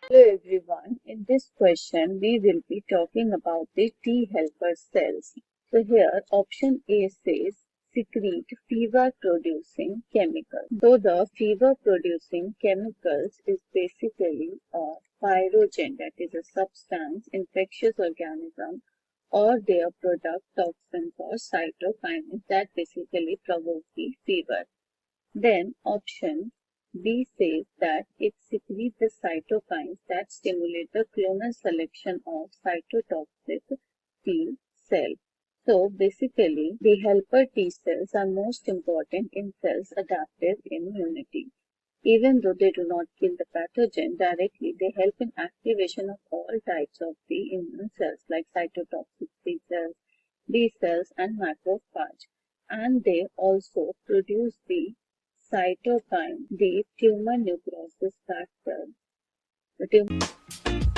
Hello everyone, in this question we will be talking about the T helper cells. So here option A says secrete fever producing chemicals. So the fever producing chemicals is basically a pyrogen, that is a substance, infectious organism or their product toxins or cytokines that basically provoke the fever. Then option B says that it secretes the cytokines that stimulate the clonal selection of cytotoxic T cells. So basically, the helper T cells are most important in cells' adaptive immunity. Even though they do not kill the pathogen directly, they help in activation of all types of the immune cells like cytotoxic T cells, B cells, and macrophage. And they also produce the cytokine, the tumor necrosis factor. The tumor